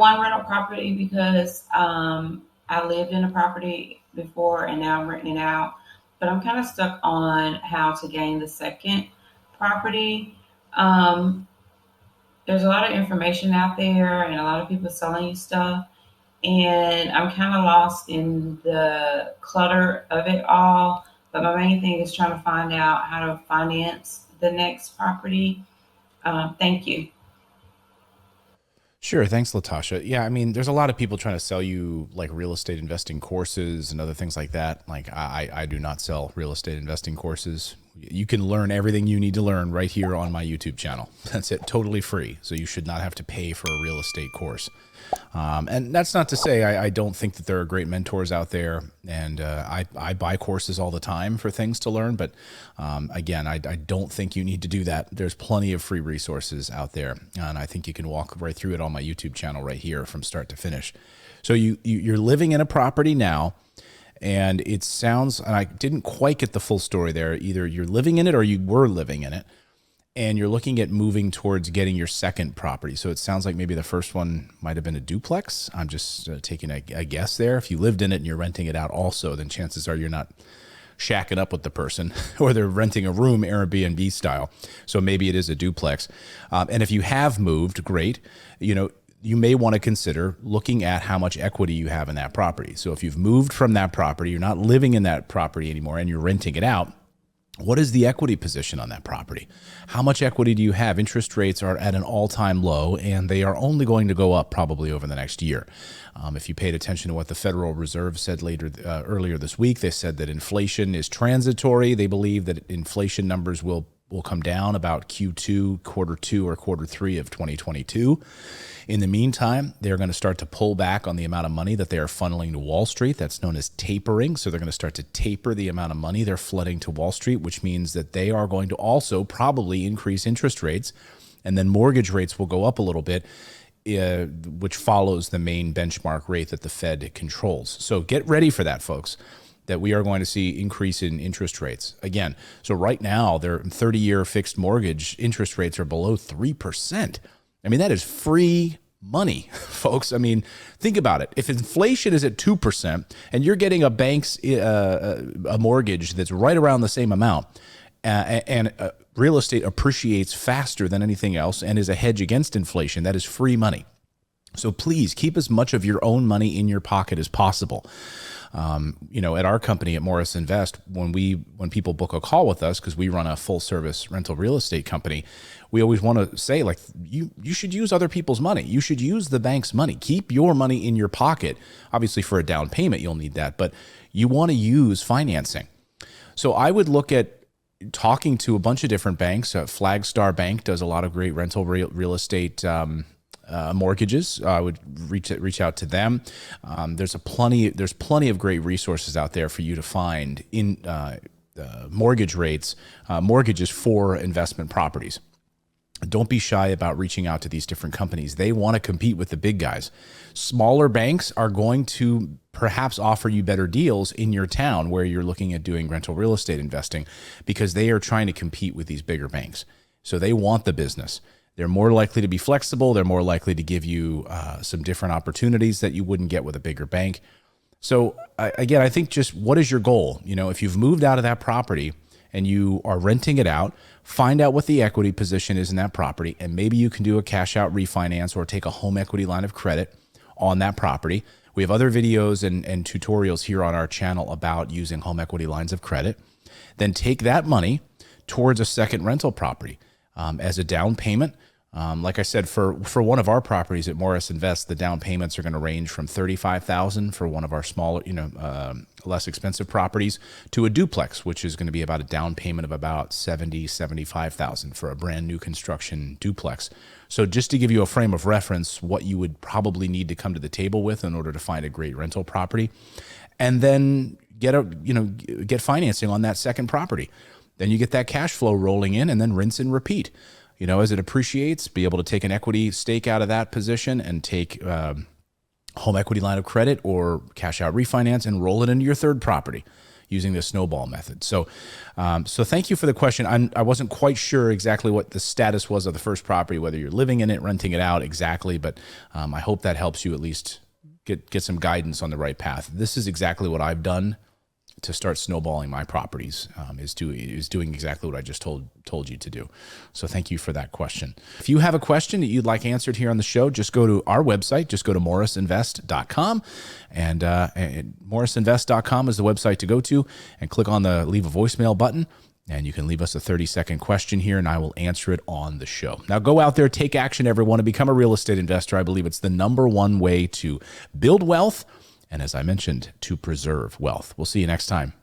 one rental property because I lived in a property before and now I'm renting it out. But I'm kind of stuck on how to gain the second property. Um, there's a lot of information out there and a lot of people selling you stuff. And I'm kind of lost in the clutter of it all. But my main thing is trying to find out how to finance the next property. Thank you. Sure. Thanks, Latasha. Yeah, I mean, there's a lot of people trying to sell you like real estate investing courses and other things like that. Like I do not sell real estate investing courses. You can learn everything you need to learn right here on my YouTube channel. That's it, totally free. So you should not have to pay for a real estate course. And that's not to say I don't think that there are great mentors out there, and I buy courses all the time for things to learn. But again, I don't think you need to do that. There's plenty of free resources out there, and I think you can walk right through it on my YouTube channel right here from start to finish. So you're living in a property now, and it sounds, and I didn't quite get the full story there. Either you're living in it or you were living in it, and you're looking at moving towards getting your second property. So it sounds like maybe the first one might have been a duplex. I'm just taking a guess there. If you lived in it and you're renting it out also, then chances are you're not shacking up with the person or they're renting a room Airbnb style. So maybe it is a duplex. And if you have moved, great. You may want to consider looking at how much equity you have in that property. So if you've moved from that property, you're not living in that property anymore and you're renting it out, what is the equity position on that property? How much equity do you have? Interest rates are at an all-time low, and they are only going to go up probably over the next year. If you paid attention to what the Federal Reserve said earlier this week, they said that inflation is transitory. They believe that inflation numbers will come down about Q2, quarter two, or quarter three of 2022. In the meantime, they're going to start to pull back on the amount of money that they are funneling to Wall Street. That's known as tapering. So they're going to start to taper the amount of money they're flooding to Wall Street, which means that they are going to also probably increase interest rates, and then mortgage rates will go up a little bit, which follows the main benchmark rate that the Fed controls. So get ready for that, folks, that we are going to see increase in interest rates. Again, so right now, their 30-year fixed mortgage interest rates are below 3%. I mean, that is free money, folks. I mean, think about it. If inflation is at 2% and you're getting a bank's a mortgage that's right around the same amount, and real estate appreciates faster than anything else and is a hedge against inflation, that is free money. So please keep as much of your own money in your pocket as possible. At our company at Morris Invest, when people book a call with us, because we run a full service rental real estate company, we always want to say, like, you should use other people's money. You should use the bank's money. Keep your money in your pocket. Obviously, for a down payment, you'll need that, but you want to use financing. So I would look at talking to a bunch of different banks. Flagstar Bank does a lot of great rental real estate mortgages. I would reach out to them. There's plenty of great resources out there for you to find in mortgages for investment properties. Don't be shy about reaching out to these different companies. They want to compete with the big guys. Smaller banks are going to perhaps offer you better deals in your town where you're looking at doing rental real estate investing, because they are trying to compete with these bigger banks. So they want the business. They're more likely to be flexible. They're more likely to give you some different opportunities that you wouldn't get with a bigger bank. So again, I think just what is your goal? If you've moved out of that property and you are renting it out, find out what the equity position is in that property, and maybe you can do a cash out refinance or take a home equity line of credit on that property. We have other videos and tutorials here on our channel about using home equity lines of credit. Then take that money towards a second rental property as a down payment. Like I said, for one of our properties at Morris Invest, the down payments are going to range from $35,000 for one of our smaller, less expensive properties, to a duplex, which is going to be about a down payment of about $75,000 for a brand new construction duplex. So just to give you a frame of reference, what you would probably need to come to the table with in order to find a great rental property, and then get financing on that second property. Then you get that cash flow rolling in, and then rinse and repeat. As it appreciates, be able to take an equity stake out of that position and take home equity line of credit or cash out refinance and roll it into your third property. using the snowball method. So, so thank you for the question. I wasn't quite sure exactly what the status was of the first property, whether you're living in it, renting it out exactly, but I hope that helps you at least get some guidance on the right path. This is exactly what I've done to start snowballing my properties, is doing exactly what I just told you to do. So thank you for that question. If you have a question that you'd like answered here on the show, just go to our website. Just go to morrisinvest.com, and morrisinvest.com is the website to go to, and click on the leave a voicemail button, and you can leave us a 30-second question here, and I will answer it on the show. Now go out there, take action, everyone, and become a real estate investor. I believe it's the number one way to build wealth, and as I mentioned, to preserve wealth. We'll see you next time.